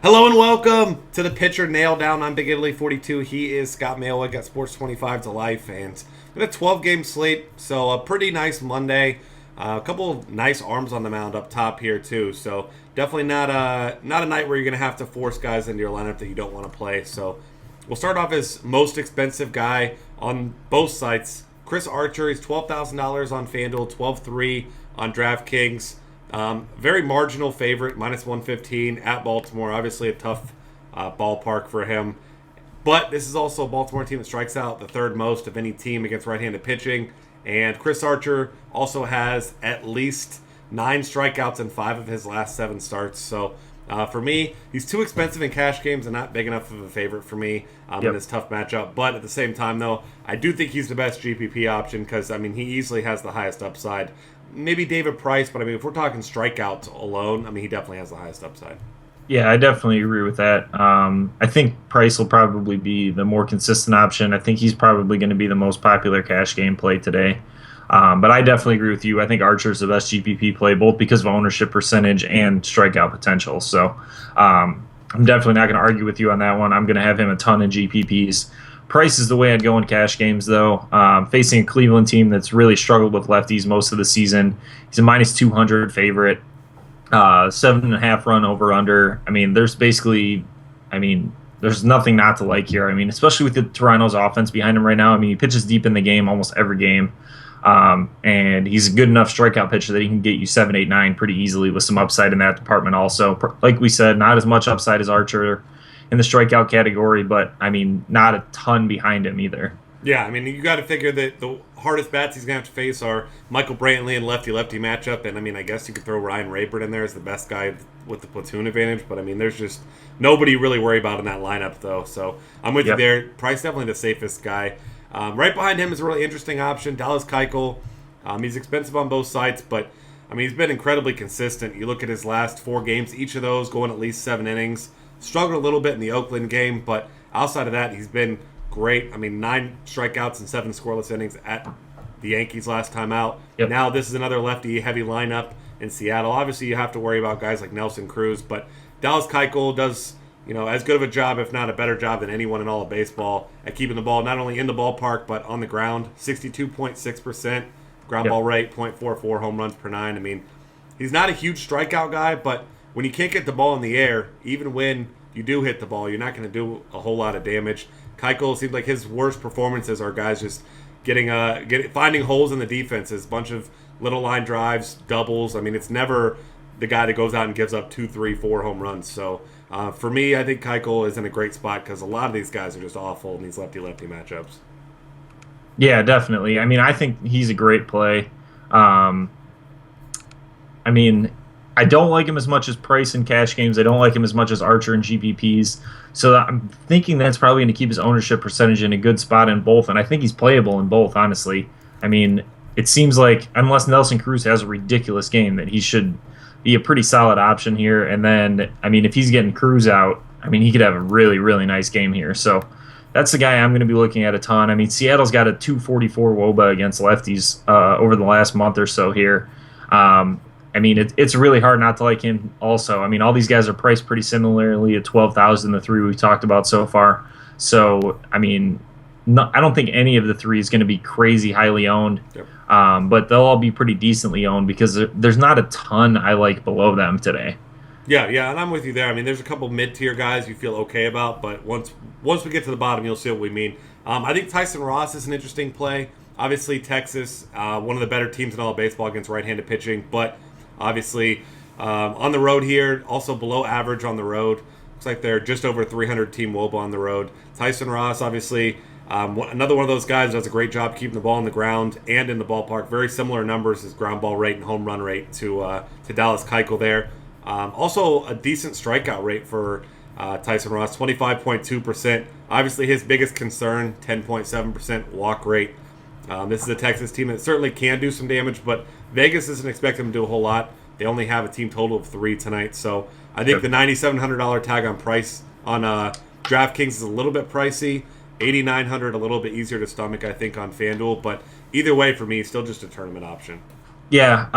Hello and welcome to the Pitcher Nail Down. I'm Big Italy 42. He is Scott Mailwood, got Sports 25 to life, and we got a 12-game slate, so a pretty nice Monday. A couple of nice arms on the mound up top here too, so definitely not a night where you're going to have to force guys into your lineup that you don't want to play. So we'll start off as most expensive guy on both sites. Chris Archer, he's $12,000 on FanDuel, 12-3 on DraftKings. Very marginal favorite, minus 115 at Baltimore. Obviously a tough ballpark for him. But this is also a Baltimore team that strikes out the third most of any team against right-handed pitching. And Chris Archer also has at least 9 strikeouts in 5 of his last 7 starts. So for me, he's too expensive in cash games and not big enough of a favorite for me in this tough matchup. But at the same time, though, I do think he's the best GPP option because, I mean, he easily has the highest upside. Maybe David Price, but I mean, if we're talking strikeouts alone, I mean, he definitely has the highest upside. Yeah, I definitely agree with that. I think Price will probably be the more consistent option. I think he's probably going to be the most popular cash game play today. But I definitely agree with you. I think Archer's the best GPP play, both because of ownership percentage and strikeout potential. So I'm definitely not going to argue with you on that one. I'm going to have him a ton in GPPs. Price is the way I'd go in cash games, though. Facing a Cleveland team that's really struggled with lefties most of the season. He's a minus 200 favorite. 7.5 run over/under. I mean, there's nothing not to like here. I mean, especially with the Toronto's offense behind him right now. I mean, he pitches deep in the game almost every game. And he's a good enough strikeout pitcher that he can get you 7, 8, 9 pretty easily with some upside in that department also. Like we said, not as much upside as Archer in the strikeout category, but I mean, not a ton behind him either. Yeah, I mean, you got to figure that the hardest bats he's going to have to face are Michael Brantley and lefty-lefty matchup, and I mean, I guess you could throw Ryan Rayburn in there as the best guy with the platoon advantage, but I mean, there's just nobody you really worry about in that lineup, though, so I'm with you there. Price definitely the safest guy. Right behind him is a really interesting option, Dallas Keuchel. He's expensive on both sides, but I mean, he's been incredibly consistent. You look at his last 4 games, each of those going at least 7 innings. Struggled a little bit in the Oakland game, but outside of that, he's been great. I mean, 9 strikeouts and 7 scoreless innings at the Yankees last time out. Now this is another lefty-heavy lineup in Seattle. Obviously, you have to worry about guys like Nelson Cruz, but Dallas Keuchel does, as good of a job, if not a better job than anyone in all of baseball at keeping the ball not only in the ballpark but on the ground. 62.6% ground ball rate, .44 home runs per 9. I mean, he's not a huge strikeout guy, but when you can't get the ball in the air, even when you do hit the ball, you're not going to do a whole lot of damage. Keuchel seems like his worst performances are guys just finding holes in the defenses, bunch of little line drives, doubles. I mean, it's never the guy that goes out and gives up 2, 3, 4 home runs. So for me, I think Keuchel is in a great spot because a lot of these guys are just awful in these lefty-lefty matchups. Yeah, definitely. I mean, I think he's a great play. I mean, I don't like him as much as Price in cash games. I don't like him as much as Archer in GPPs. So I'm thinking that's probably going to keep his ownership percentage in a good spot in both. And I think he's playable in both, honestly. I mean, it seems like unless Nelson Cruz has a ridiculous game, that he should be a pretty solid option here. And then, I mean, if he's getting Cruz out, I mean, he could have a really, really nice game here. So that's the guy I'm going to be looking at a ton. I mean, Seattle's got a 244 WOBA against lefties over the last month or so here. I mean, it's really hard not to like him also. I mean, all these guys are priced pretty similarly at $12,000, the 3 we've talked about so far. So, I mean, I don't think any of the 3 is going to be crazy highly owned, but they'll all be pretty decently owned because there's not a ton I like below them today. Yeah, and I'm with you there. I mean, there's a couple mid-tier guys you feel okay about, but once we get to the bottom, you'll see what we mean. I think Tyson Ross is an interesting play. Obviously, Texas, one of the better teams in all of baseball against right-handed pitching, but obviously, on the road here, also below average on the road. Looks like they're just over 300 team WOBA on the road. Tyson Ross, obviously, another one of those guys does a great job keeping the ball on the ground and in the ballpark. Very similar numbers as ground ball rate and home run rate to Dallas Keuchel there. Also, a decent strikeout rate for Tyson Ross, 25.2%. Obviously, his biggest concern, 10.7% walk rate. This is a Texas team that certainly can do some damage, but Vegas doesn't expect them to do a whole lot. They only have a team total of 3 tonight, so I think the $9,700 tag on price on DraftKings is a little bit pricey. $8,900 a little bit easier to stomach, I think, on FanDuel, but either way for me, still just a tournament option. Yeah.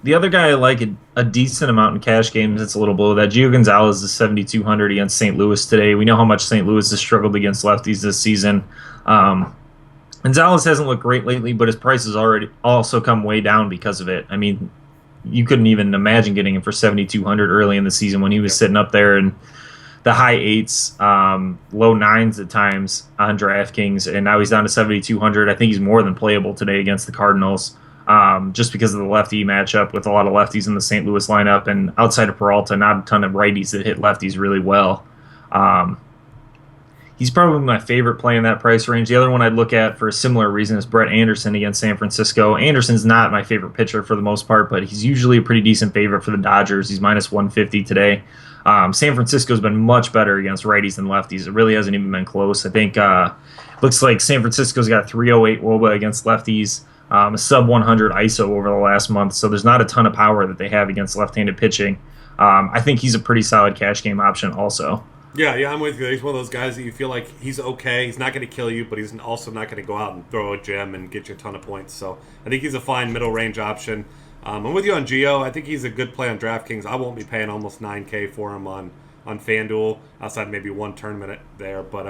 The other guy I like a decent amount in cash games. It's a little below that. Gio Gonzalez is 7,200 against St. Louis today. We know how much St. Louis has struggled against lefties this season. Um, Gonzalez hasn't looked great lately, but his price has already also come way down because of it. I mean, you couldn't even imagine getting him for 7,200 early in the season when he was Yep. sitting up there in the high eights, low nines at times on DraftKings, and now he's down to 7,200. I think he's more than playable today against the Cardinals, just because of the lefty matchup with a lot of lefties in the St. Louis lineup, and outside of Peralta, not a ton of righties that hit lefties really well. Um, he's probably my favorite play in that price range. The other one I'd look at for a similar reason is Brett Anderson against San Francisco. Anderson's not my favorite pitcher for the most part, but he's usually a pretty decent favorite for the Dodgers. He's minus 150 today. San Francisco's been much better against righties than lefties. It really hasn't even been close. I think looks like San Francisco's got 308 WOBA against lefties, a sub 100 ISO over the last month. So there's not a ton of power that they have against left-handed pitching. I think he's a pretty solid cash game option also. Yeah, I'm with you. He's one of those guys that you feel like he's okay. He's not going to kill you, but he's also not going to go out and throw a gem and get you a ton of points. So I think he's a fine middle range option. I'm with you on Gio. I think he's a good play on DraftKings. I won't be paying almost 9K for him on FanDuel, outside maybe one tournament there. But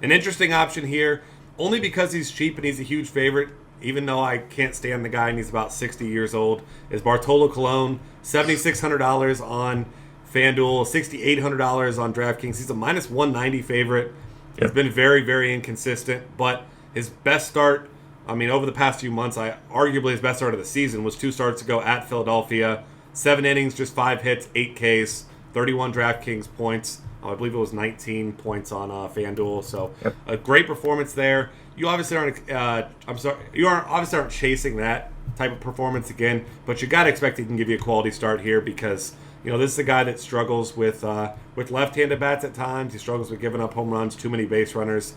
an interesting option here, only because he's cheap and he's a huge favorite, even though I can't stand the guy and he's about 60 years old, is Bartolo Colon, $7,600 on FanDuel, $6,800 on DraftKings. He's a minus 190 favorite. He's Yep. been very, very inconsistent, but his best start, I mean, over the past few months, arguably his best start of the season was 2 starts ago at Philadelphia. 7 innings, just 5 hits, 8 Ks, 31 DraftKings points. I believe it was 19 points on FanDuel. So Yep. a great performance there. You obviously aren't. Aren't chasing that type of performance again, but you got to expect he can give you a quality start here because this is a guy that struggles with left-handed bats at times. He struggles with giving up home runs, too many base runners.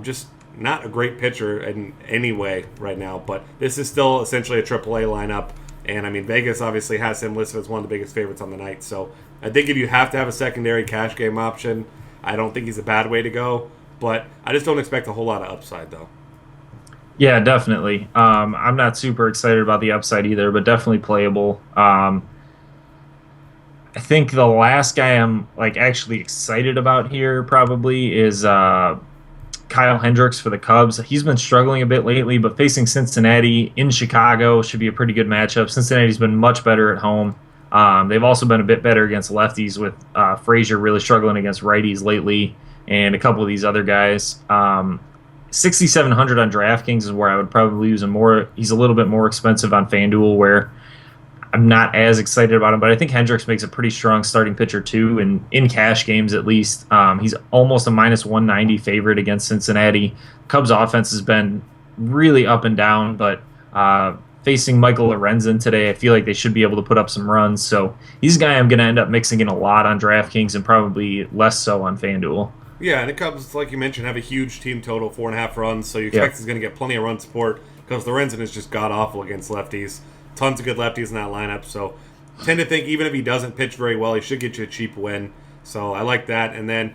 Just not a great pitcher in any way right now. But this is still essentially a AAA lineup, and I mean Vegas obviously has him listed as one of the biggest favorites on the night. So I think if you have to have a secondary cash game option, I don't think he's a bad way to go. But I just don't expect a whole lot of upside though. Yeah, definitely. I'm not super excited about the upside either, but definitely playable. I think the last guy I'm like actually excited about here probably is Kyle Hendricks for the Cubs. He's been struggling a bit lately, but facing Cincinnati in Chicago should be a pretty good matchup. Cincinnati's been much better at home. They've also been a bit better against lefties with Frazier really struggling against righties lately and a couple of these other guys. 6,700 on DraftKings is where I would probably use him more. He's a little bit more expensive on FanDuel where I'm not as excited about him, but I think Hendricks makes a pretty strong starting pitcher too, and in cash games at least. He's almost a minus 190 favorite against Cincinnati. Cubs offense has been really up and down, but facing Michael Lorenzen today, I feel like they should be able to put up some runs. So he's a guy I'm going to end up mixing in a lot on DraftKings and probably less so on FanDuel. Yeah, and the Cubs, like you mentioned, have a huge team total, 4.5 runs, so you expect he's going to get plenty of run support because Lorenzen is just god-awful against lefties. Tons of good lefties in that lineup, so tend to think even if he doesn't pitch very well, he should get you a cheap win. So I like that. And then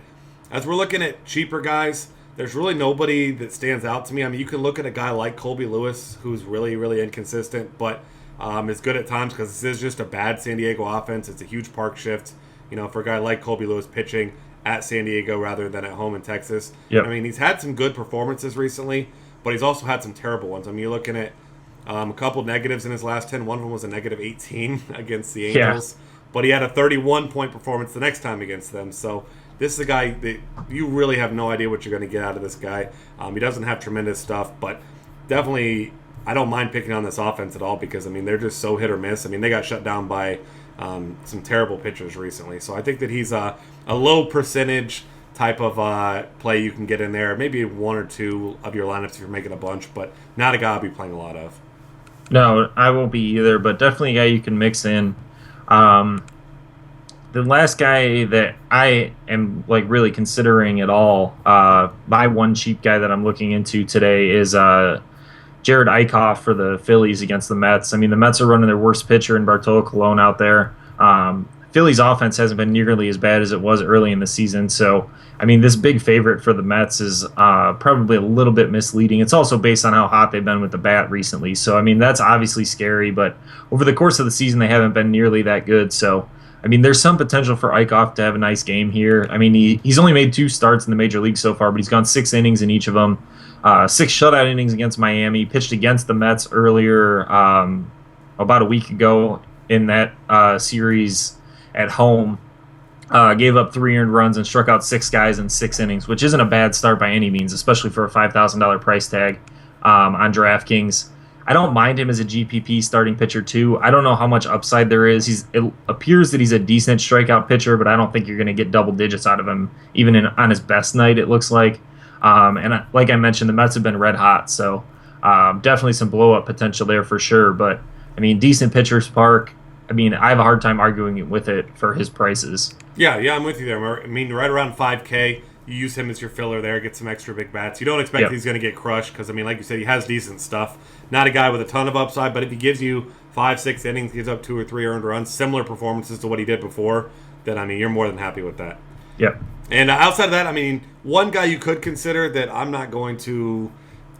as we're looking at cheaper guys, there's really nobody that stands out to me. I mean, you can look at a guy like Colby Lewis, who's really, really inconsistent, but is good at times because this is just a bad San Diego offense. It's a huge park shift, for a guy like Colby Lewis pitching at San Diego rather than at home in Texas. Yep. I mean, he's had some good performances recently, but he's also had some terrible ones. I mean, you're looking at a couple negatives in his last 10. One of them was a negative 18 against the Angels, but he had a 31-point performance the next time against them. So this is a guy that you really have no idea what you're going to get out of this guy. He doesn't have tremendous stuff, but definitely I don't mind picking on this offense at all because, I mean, they're just so hit or miss. I mean, they got shut down by some terrible pitchers recently. So I think that he's a low percentage type of play you can get in there. Maybe one or two of your lineups if you're making a bunch, but not a guy I'll be playing a lot of. No, I won't be either, but definitely a guy you can mix in. The last guy that I am like really considering at all, my one cheap guy that I'm looking into today is Jared Eichhoff for the Phillies against the Mets. I mean, the Mets are running their worst pitcher in Bartolo Colon out there. Philly's offense hasn't been nearly as bad as it was early in the season. So, I mean, this big favorite for the Mets is probably a little bit misleading. It's also based on how hot they've been with the bat recently. So, I mean, that's obviously scary, but over the course of the season, they haven't been nearly that good. So, I mean, there's some potential for Eichhoff to have a nice game here. I mean, he's only made 2 starts in the major league so far, but he's gone 6 innings in each of them. 6 shutout innings against Miami, pitched against the Mets earlier about a week ago in that series at home. Gave up 3 earned runs and struck out 6 guys in 6 innings, which isn't a bad start by any means, especially for a $5,000 price tag on DraftKings. I don't mind him as a GPP starting pitcher too. I don't know how much upside there is. It appears that he's a decent strikeout pitcher, but I don't think you're going to get double digits out of him even on his best night, it looks like. Like I mentioned, the Mets have been red hot, so definitely some blow-up potential there for sure. But, I mean, decent pitcher's park. I mean, I have a hard time arguing with it for his prices. Yeah, I'm with you there. I mean, right around 5K, you use him as your filler there, get some extra big bats. You don't expect he's going to get crushed because, I mean, like you said, he has decent stuff. Not a guy with a ton of upside, but if he gives you 5-6 innings, gives up 2 or 3 earned runs, similar performances to what he did before, then, I mean, you're more than happy with that. Yep. And outside of that, I mean, one guy you could consider that I'm not going to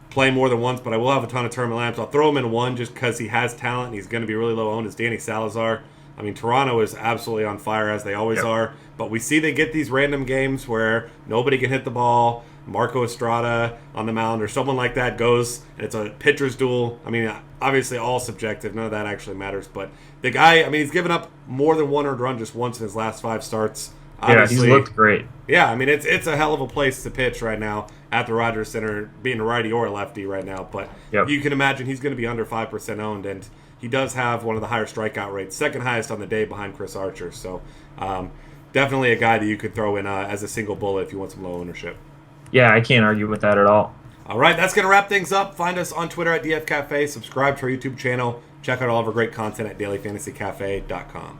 play more than once, but I will have a ton of tournament lamps. I'll throw him in one just because he has talent and he's going to be really low owned, is Danny Salazar. I mean, Toronto is absolutely on fire, as they always are, but we see they get these random games where nobody can hit the ball. Marco Estrada on the mound or someone like that goes, and it's a pitcher's duel. I mean, obviously all subjective. None of that actually matters. But the guy, I mean, he's given up more than 1 earned run just once in his last 5 starts. Obviously, he's looked great. Yeah, I mean, it's a hell of a place to pitch right now at the Rogers Center, being a righty or a lefty right now. But you can imagine he's going to be under 5% owned, and he does have one of the higher strikeout rates, second highest on the day behind Chris Archer. So definitely a guy that you could throw in as a single bullet if you want some low ownership. Yeah, I can't argue with that at all. All right, that's going to wrap things up. Find us on Twitter at DF Cafe. Subscribe to our YouTube channel. Check out all of our great content at dailyfantasycafe.com.